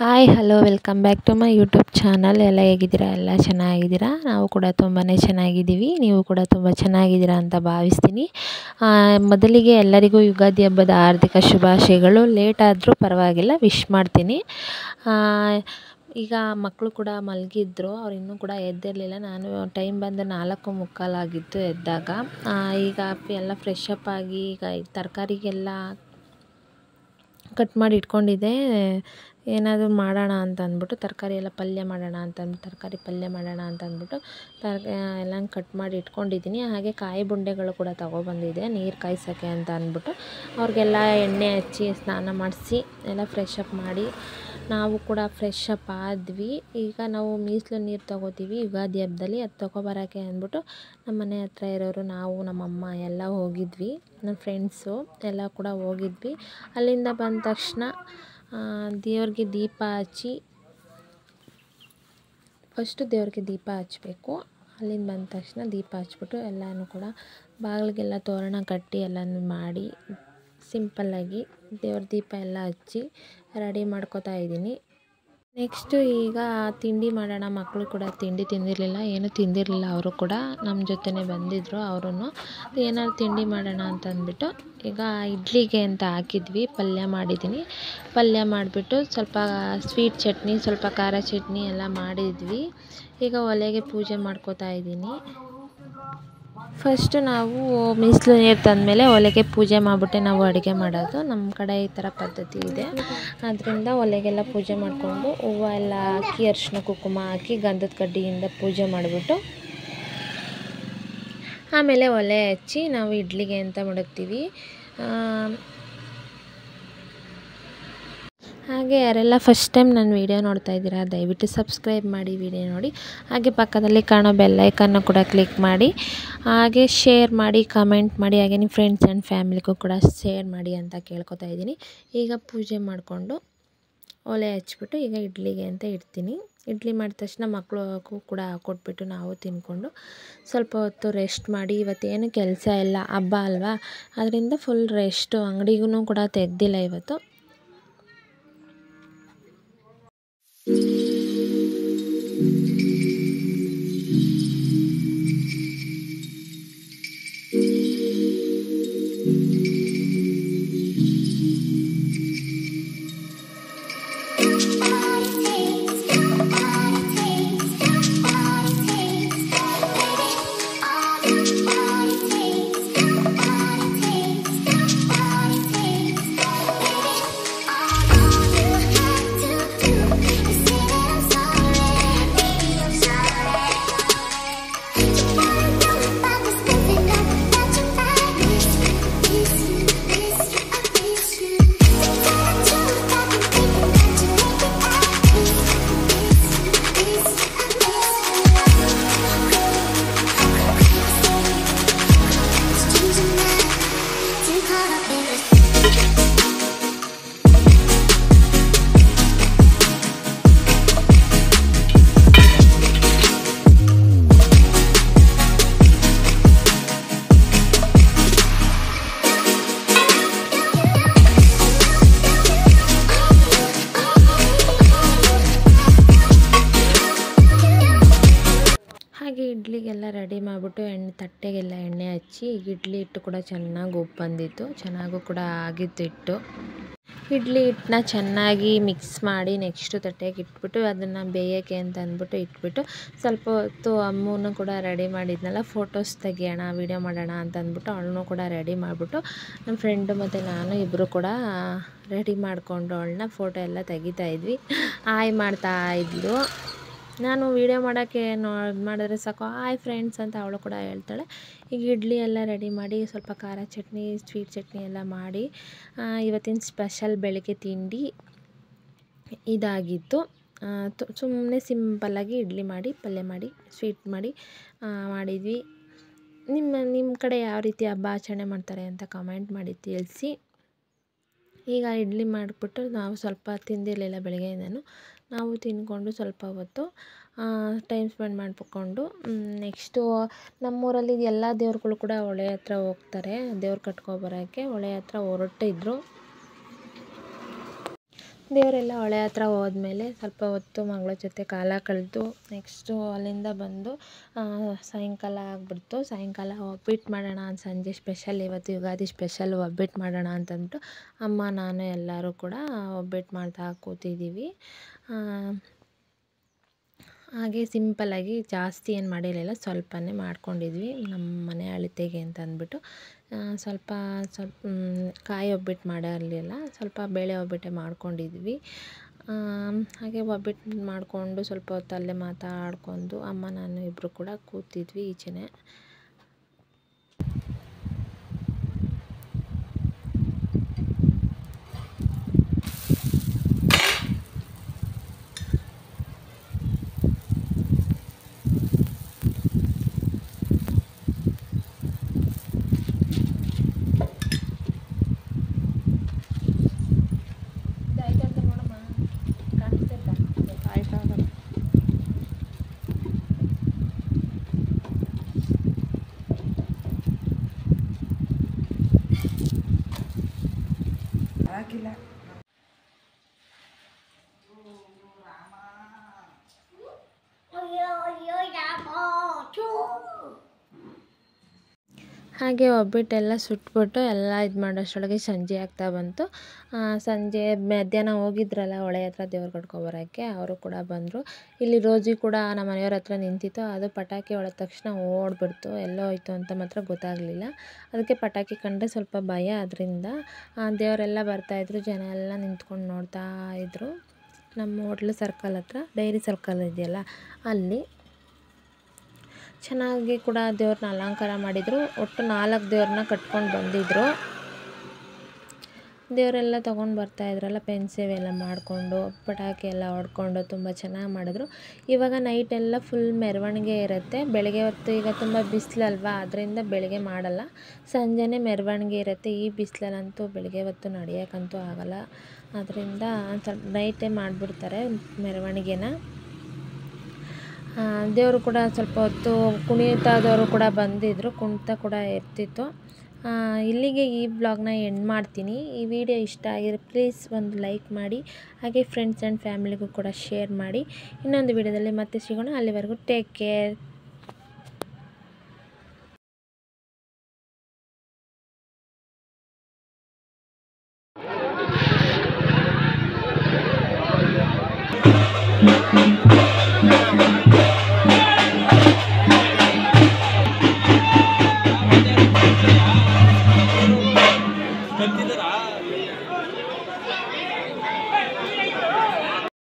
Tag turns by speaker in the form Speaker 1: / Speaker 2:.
Speaker 1: Hi hello welcome back to my YouTube channel. ಎಲ್ಲ ಹೇಗಿದ್ದೀರಾ? ಎಲ್ಲ ಚೆನ್ನಾಗಿದ್ದೀರಾ? ನಾವು ಕೂಡ ತುಂಬಾ ಚೆನ್ನಾಗಿದ್ದೀವಿ. ನೀವು ಕೂಡ ತುಂಬ ಚೆನ್ನಾಗಿದ್ದೀರಾ ಅಂತ ಭಾವಿಸ್ತೀನಿ. ಮೊದಲಿಗೆ ಎಲ್ಲರಿಗೂ ಯುಗಾದಿ ಹಬ್ಬದ ಹಾರ್ದಿಕ ಶುಭಾಶಯಗಳು. ಲೇಟ್ ಆದರೂ ಪರವಾಗಿಲ್ಲ, ವಿಶ್ ಮಾಡ್ತೀನಿ. ಈಗ ಮಕ್ಕಳು ಕೂಡ ಮಲಗಿದ್ರು, ಅವ್ರು ಇನ್ನೂ ಕೂಡ ಎದ್ದಿರಲಿಲ್ಲ. ನಾನು ಟೈಮ್ ಬಂದು 4:45 ಆಗಿತ್ತು ಎದ್ದಾಗ. ಈಗ ಎಲ್ಲ ಫ್ರೆಶ್ ಅಪ್ ಆಗಿ ಈಗ ತರಕಾರಿಗೆಲ್ಲ ಕಟ್ ಮಾಡಿ ಇಟ್ಕೊಂಡಿದ್ದೆ. ಏನಾದರೂ ಮಾಡೋಣ ಅಂತ ಅಂದ್ಬಿಟ್ಟು ತರಕಾರಿ ಎಲ್ಲ ಪಲ್ಯ ಮಾಡೋಣ ಅಂತ ಅಂದ್ಬಿಟ್ಟು ತರಕಾರಿ ಪಲ್ಯ ಮಾಡೋಣ ಅಂತ ಅಂದ್ಬಿಟ್ಟು ಎಲ್ಲ ಕಟ್ ಮಾಡಿ ಇಟ್ಕೊಂಡಿದ್ದೀನಿ. ಹಾಗೆ ಕಾಯಿ ಬುಂಡೆಗಳು ಕೂಡ ತೊಗೊಬಂದಿದ್ದೆ ನೀರು ಕಾಯ್ಸೋಕ್ಕೆ ಅಂತ ಅಂದ್ಬಿಟ್ಟು. ಅವ್ರಿಗೆಲ್ಲ ಎಣ್ಣೆ ಹಚ್ಚಿ ಸ್ನಾನ ಮಾಡಿಸಿ ಎಲ್ಲ ಫ್ರೆಶ್ ಅಪ್ ಮಾಡಿ ನಾವು ಕೂಡ ಫ್ರೆಶ್ ಅಪ್ ಆದ್ವಿ. ಈಗ ನಾವು ಮೀಸಲು ನೀರು ತೊಗೋತೀವಿ ಯುಗಾದಿ ಹಬ್ಬದಲ್ಲಿ, ಅದು ತೊಗೊಬರೋಕ್ಕೆ ಅಂದ್ಬಿಟ್ಟು ನಮ್ಮ ಮನೆ ಹತ್ರ ಇರೋರು, ನಾವು ನಮ್ಮಮ್ಮ ಎಲ್ಲ ಹೋಗಿದ್ವಿ. ನನ್ನ ಫ್ರೆಂಡ್ಸು ಎಲ್ಲ ಕೂಡ ಹೋಗಿದ್ವಿ. ಅಲ್ಲಿಂದ ಬಂದ ತಕ್ಷಣ ದೇವ್ರಿಗೆ ದೀಪ ಹಚ್ಚಿ, ಫಸ್ಟು ದೇವ್ರಿಗೆ ದೀಪ ಹಚ್ಚಬೇಕು. ಅಲ್ಲಿಂದ ಬಂದ ತಕ್ಷಣ ದೀಪ ಹಚ್ಬಿಟ್ಟು ಎಲ್ಲನೂ ಕೂಡ ಬಾಗಿಲಿಗೆಲ್ಲ ತೋರಣ ಕಟ್ಟಿ ಎಲ್ಲನೂ ಮಾಡಿ ಸಿಂಪಲ್ಲಾಗಿ ದೇವ್ರ ದೀಪ ಎಲ್ಲ ಹಚ್ಚಿ ರೆಡಿ ಮಾಡ್ಕೋತಾ ಇದ್ದೀನಿ. ನೆಕ್ಸ್ಟು ಈಗ ತಿಂಡಿ ಮಾಡೋಣ. ಮಕ್ಕಳು ಕೂಡ ತಿಂಡಿ ತಿಂದಿರಲಿಲ್ಲ, ಏನೂ ತಿಂದಿರಲಿಲ್ಲ. ಅವರು ಕೂಡ ನಮ್ಮ ಜೊತೆನೇ ಬಂದಿದ್ದರು. ಅವರೂ ಏನಾದ್ರು ತಿಂಡಿ ಮಾಡೋಣ ಅಂತ ಅಂದ್ಬಿಟ್ಟು ಈಗ ಇಡ್ಲಿಗೆ ಅಂತ ಹಾಕಿದ್ವಿ. ಪಲ್ಯ ಮಾಡಿದ್ದೀನಿ. ಪಲ್ಯ ಮಾಡಿಬಿಟ್ಟು ಸ್ವಲ್ಪ ಸ್ವೀಟ್ ಚಟ್ನಿ, ಸ್ವಲ್ಪ ಖಾರ ಚಟ್ನಿ ಎಲ್ಲ ಮಾಡಿದ್ವಿ. ಈಗ ಒಲೆಗೆ ಪೂಜೆ ಮಾಡ್ಕೋತಾ ಇದ್ದೀನಿ. ಫಸ್ಟು ನಾವು ಮೀಸಲು ನೀರು ತಂದಮೇಲೆ ಒಲೆಗೆ ಪೂಜೆ ಮಾಡಿಬಿಟ್ಟೆ ನಾವು ಅಡುಗೆ ಮಾಡೋದು. ನಮ್ಮ ಕಡೆ ಈ ಥರ ಪದ್ಧತಿ ಇದೆ. ಆದ್ದರಿಂದ ಒಲೆಗೆಲ್ಲ ಪೂಜೆ ಮಾಡಿಕೊಂಡು ಹೂವು ಎಲ್ಲ ಹಾಕಿ ಅರಿಶಿನ ಕುಂಕುಮ ಹಾಕಿ ಗಂಧದ ಕಡ್ಡಿಯಿಂದ ಪೂಜೆ ಮಾಡಿಬಿಟ್ಟು ಆಮೇಲೆ ಒಲೆ ಹಚ್ಚಿ ನಾವು ಇಡ್ಲಿಗೆ ಅಂತ ಮಡಗ್ತೀವಿ. ಹಾಗೆ ಯಾರೆಲ್ಲ ಫಸ್ಟ್ ಟೈಮ್ ನನ್ನ ವೀಡಿಯೋ ನೋಡ್ತಾ ಇದ್ದೀರಾ, ದಯವಿಟ್ಟು ಸಬ್ಸ್ಕ್ರೈಬ್ ಮಾಡಿ ವೀಡಿಯೋ ನೋಡಿ. ಹಾಗೆ ಪಕ್ಕದಲ್ಲಿ ಕಾಣೋ ಬೆಲ್ಲೈಕನ್ನು ಕೂಡ ಕ್ಲಿಕ್ ಮಾಡಿ, ಹಾಗೆ ಶೇರ್ ಮಾಡಿ, ಕಮೆಂಟ್ ಮಾಡಿ, ಹಾಗೆ ನಿಮ್ಮ ಫ್ರೆಂಡ್ಸ್ ಆ್ಯಂಡ್ ಫ್ಯಾಮಿಲಿಗೂ ಕೂಡ ಶೇರ್ ಮಾಡಿ ಅಂತ ಕೇಳ್ಕೊತಾ ಇದ್ದೀನಿ. ಈಗ ಪೂಜೆ ಮಾಡಿಕೊಂಡು ಒಲೆ ಹಚ್ಬಿಟ್ಟು ಈಗ ಇಡ್ಲಿಗೆ ಅಂತ ಇಡ್ತೀನಿ. ಇಡ್ಲಿ ಮಾಡಿದ ತಕ್ಷಣ ಮಕ್ಕಳಿಗೂ ಕೂಡ ಕೊಟ್ಬಿಟ್ಟು ನಾವು ತಿಂದ್ಕೊಂಡು ಸ್ವಲ್ಪ ಹೊತ್ತು ರೆಸ್ಟ್ ಮಾಡಿ, ಇವತ್ತೇನು ಕೆಲಸ ಇಲ್ಲ, ಹಬ್ಬ ಅಲ್ವಾ, ಅದರಿಂದ ಫುಲ್ ರೆಸ್ಟು. ಅಂಗಡಿಗೂ ಕೂಡ ತೆಗ್ದಿಲ್ಲ ಇವತ್ತು. ಹಾಗೆ ಇಡ್ಲಿಗೆಲ್ಲ ರೆಡಿ ಮಾಡಿಬಿಟ್ಟು ತಟ್ಟೆಗೆಲ್ಲ ಎಣ್ಣೆ ಹಚ್ಚಿ ಇಡ್ಲಿ ಹಿಟ್ಟು ಕೂಡ ಚೆನ್ನಾಗಿ ಉಪ್ಪು ಬಂದಿತ್ತು, ಚೆನ್ನಾಗೂ ಕೂಡ ಆಗಿತ್ತು ಹಿಟ್ಟು. ಇಡ್ಲಿ ಹಿಟ್ಟನ್ನ ಚೆನ್ನಾಗಿ ಮಿಕ್ಸ್ ಮಾಡಿ ನೆಕ್ಸ್ಟು ತಟ್ಟೆಗೆ ಇಟ್ಬಿಟ್ಟು ಅದನ್ನು ಬೇಯೋಕ್ಕೆ ಅಂತ ಅಂದ್ಬಿಟ್ಟು ಇಟ್ಬಿಟ್ಟು ಸ್ವಲ್ಪ ಹೊತ್ತು ಅಮ್ಮನೂ ಕೂಡ ರೆಡಿ ಮಾಡಿದ್ನಲ್ಲ, ಫೋಟೋಸ್ ತೆಗಿಯೋಣ, ವೀಡಿಯೋ ಮಾಡೋಣ ಅಂತ ಅಂದ್ಬಿಟ್ಟು ಅವಳನ್ನೂ ಕೂಡ ರೆಡಿ ಮಾಡಿಬಿಟ್ಟು ನಮ್ಮ ಫ್ರೆಂಡು ಮತ್ತು ನಾನು ಇಬ್ಬರು ಕೂಡ ರೆಡಿ ಮಾಡಿಕೊಂಡು ಅವಳನ್ನ ಫೋಟೋ ಎಲ್ಲ ತೆಗಿತಾ ಇದ್ವಿ. ಹಾಯ್ ಮಾಡ್ತಾ ಇದ್ಲು. ನಾನು ವೀಡಿಯೋ ಮಾಡೋಕ್ಕೆ ಮಾಡಿದ್ರೆ ಸಾಕು ಹಾಯ್ ಫ್ರೆಂಡ್ಸ್ ಅಂತ ಅವಳು ಕೂಡ ಹೇಳ್ತಾಳೆ. ಈಗ ಇಡ್ಲಿ ಎಲ್ಲ ರೆಡಿ ಮಾಡಿ ಸ್ವಲ್ಪ ಖಾರ ಚಟ್ನಿ, ಸ್ವೀಟ್ ಚಟ್ನಿ ಎಲ್ಲ ಮಾಡಿ ಇವತ್ತಿನ ಸ್ಪೆಷಲ್ ಬೆಳಗ್ಗೆ ತಿಂಡಿ ಇದಾಗಿತ್ತು. ಸುಮ್ಮನೆ ಸಿಂಪಲ್ಲಾಗಿ ಇಡ್ಲಿ ಮಾಡಿ, ಪಲ್ಯ ಮಾಡಿ, ಸ್ವೀಟ್ ಮಾಡಿ ಮಾಡಿದ್ವಿ. ನಿಮ್ಮ ಕಡೆ ಯಾವ ರೀತಿ ಹಬ್ಬ ಆಚರಣೆ ಮಾಡ್ತಾರೆ ಅಂತ ಕಮೆಂಟ್ ಮಾಡಿ ತಿಳಿಸಿ. ಈಗ ಇಡ್ಲಿ ಮಾಡಿಬಿಟ್ಟು ನಾವು ಸ್ವಲ್ಪ ತಿಂದಿರಲಿಲ್ಲ ಬೆಳಗ್ಗೆಯಿಂದನೂ, ನಾವು ತಿಂದ್ಕೊಂಡು ಸ್ವಲ್ಪ ಹೊತ್ತು ಟೈಮ್ ಸ್ಪೆಂಡ್ ಮಾಡಿಕೊಂಡು ನೆಕ್ಸ್ಟು ನಮ್ಮೂರಲ್ಲಿ ಎಲ್ಲ ದೇವ್ರುಗಳು ಕೂಡ ಹೊಳೆ ಹತ್ರ ಹೋಗ್ತಾರೆ ದೇವ್ರು ಕಟ್ಕೊಬರೋಕ್ಕೆ. ಹೊಳೆ ಹತ್ರ ಹೊರಟಿದ್ರು. ದೇವರೆಲ್ಲ ಹೊಳೆ ಹತ್ರ ಹೋದ್ಮೇಲೆ ಸ್ವಲ್ಪ ಹೊತ್ತು ಮಗಳ ಜೊತೆ ಕಾಲ ಕಳೆದು ನೆಕ್ಸ್ಟು ಅಲ್ಲಿಂದ ಬಂದು ಸಾಯಂಕಾಲ ಆಗಿಬಿಡ್ತು. ಸಾಯಂಕಾಲ ಒಬ್ಬಟ್ಟು ಮಾಡೋಣ ಅಂತ ಸಂಜೆ ಸ್ಪೆಷಲ್, ಇವತ್ತು ಯುಗಾದಿ ಸ್ಪೆಷಲ್ ಒಬ್ಬಟ್ಟು ಮಾಡೋಣ ಅಂತಂದ್ಬಿಟ್ಟು ಅಮ್ಮ ನಾನು ಎಲ್ಲರೂ ಕೂಡ ಒಬ್ಬಟ್ಟು ಮಾಡ್ತಾ ಕೂತಿದ್ದೀವಿ. ಹಾಗೆ ಸಿಂಪಲ್ಲಾಗಿ ಜಾಸ್ತಿ ಏನು ಮಾಡಿರಲಿಲ್ಲ, ಸ್ವಲ್ಪನೇ ಮಾಡ್ಕೊಂಡಿದ್ವಿ ನಮ್ಮ ಮನೆ ಅಳತೆಗೆ ಅಂತ ಅಂದ್ಬಿಟ್ಟು. ಸ್ವಲ್ಪ ಕಾಯಿ ಒಬ್ಬಟ್ಟು ಮಾಡಿರಲಿಲ್ಲ, ಸ್ವಲ್ಪ ಬೇಳೆ ಒಬ್ಬಟ್ಟೆ ಮಾಡ್ಕೊಂಡಿದ್ವಿ. ಹಾಗೆ ಒಬ್ಬಟ್ಟು ಮಾಡಿಕೊಂಡು ಸ್ವಲ್ಪ ಹೊತ್ತು ಅಲ್ಲೇ ಮಾತಾಡಿಕೊಂಡು ಅಮ್ಮ ನಾನು ಇಬ್ಬರು ಕೂಡ ಕೂತಿದ್ವಿ ಈಚೆನೆ. ಹಾಗೆ ಒಬ್ಬಟ್ಟೆಲ್ಲ ಸುಟ್ಬಿಟ್ಟು ಎಲ್ಲ ಇದು ಮಾಡೋಷ್ಟರೊಳಗೆ ಸಂಜೆ ಆಗ್ತಾ ಬಂತು. ಸಂಜೆ ಮಧ್ಯಾಹ್ನ ಹೋಗಿದ್ರಲ್ಲ ಹೊಳೆ ಹತ್ರ ದೇವ್ರು ಕಟ್ಕೊಬರೋಕ್ಕೆ, ಅವರು ಕೂಡ ಬಂದರು. ಇಲ್ಲಿ ರೋಜಿ ಕೂಡ ನಮ್ಮ ಮನೆಯವ್ರ ಹತ್ರ ನಿಂತಿತ್ತು. ಅದು ಪಟಾಕಿ ಹೊಡೆದ ತಕ್ಷಣ ಓಡ್ಬಿಡ್ತು, ಎಲ್ಲೋ ಹೋಯ್ತು ಅಂತ ಮಾತ್ರ ಗೊತ್ತಾಗಲಿಲ್ಲ. ಅದಕ್ಕೆ ಪಟಾಕಿ ಕಂಡ್ರೆ ಸ್ವಲ್ಪ ಭಯ. ಅದರಿಂದ ದೇವರೆಲ್ಲ ಬರ್ತಾಯಿದ್ರು, ಜನ ಎಲ್ಲ ನಿಂತ್ಕೊಂಡು ನೋಡ್ತಾ ಇದ್ದರು. ನಮ್ಮ ಹೋಟ್ಲು ಸರ್ಕಲ್ ಹತ್ರ ಡೈರಿ ಸರ್ಕಲ್ ಇದೆಯಲ್ಲ ಅಲ್ಲಿ ಚೆನ್ನಾಗಿ ಕೂಡ ದೇವ್ರನ್ನ ಅಲಂಕಾರ ಮಾಡಿದರು. ಒಟ್ಟು 4 ದೇವ್ರನ್ನ ಕಟ್ಕೊಂಡು ಬಂದಿದ್ದರು. ದೇವರೆಲ್ಲ ತೊಗೊಂಡು ಬರ್ತಾಯಿದ್ರಲ್ಲ, ಪೆನ್ಸೇವ್ ಎಲ್ಲ ಮಾಡಿಕೊಂಡು ಪಟಾಕಿ ಎಲ್ಲ ಹೊಡ್ಕೊಂಡು ತುಂಬ ಚೆನ್ನಾಗಿ ಮಾಡಿದ್ರು. ಇವಾಗ ನೈಟೆಲ್ಲ ಫುಲ್ ಮೆರವಣಿಗೆ ಇರುತ್ತೆ. ಬೆಳಗ್ಗೆ ಹೊತ್ತು ಈಗ ತುಂಬ ಬಿಸಿಲಲ್ವಾ, ಅದರಿಂದ ಬೆಳಗ್ಗೆ ಮಾಡಲ್ಲ, ಸಂಜೆನೇ ಮೆರವಣಿಗೆ ಇರುತ್ತೆ. ಈ ಬಿಸಿಲಲ್ಲಂತೂ ಬೆಳಗ್ಗೆ ಹೊತ್ತು ನಡೆಯೋಕ್ಕಂತೂ ಆಗಲ್ಲ, ಅದರಿಂದ ಸ್ವಲ್ಪ ನೈಟೇ ಮಾಡಿಬಿಡ್ತಾರೆ ಮೆರವಣಿಗೆನ. ದೇವರು ಕೂಡ ಸ್ವಲ್ಪ ಹೊತ್ತು ಕುಣಿತಾದವರು ಕೂಡ ಬಂದಿದ್ದರು, ಕುಣಿತ ಕೂಡ ಇರ್ತಿತ್ತು. ಇಲ್ಲಿಗೆ ಈ ವ್ಲಾಗ್ನ ಎಂಡ್ ಮಾಡ್ತೀನಿ. ಈ ವಿಡಿಯೋ ಇಷ್ಟ ಆಗಿದ್ರೆ ಪ್ಲೀಸ್ ಒಂದು ಲೈಕ್ ಮಾಡಿ, ಹಾಗೆ ಫ್ರೆಂಡ್ಸ್ ಆ್ಯಂಡ್ ಫ್ಯಾಮಿಲಿಗೂ ಕೂಡ ಶೇರ್ ಮಾಡಿ. ಇನ್ನೊಂದು ವಿಡಿಯೋದಲ್ಲಿ ಮತ್ತೆ ಸಿಗೋಣ. ಅಲ್ಲಿವರೆಗೂ ಟೇಕ್ ಕೇರ್.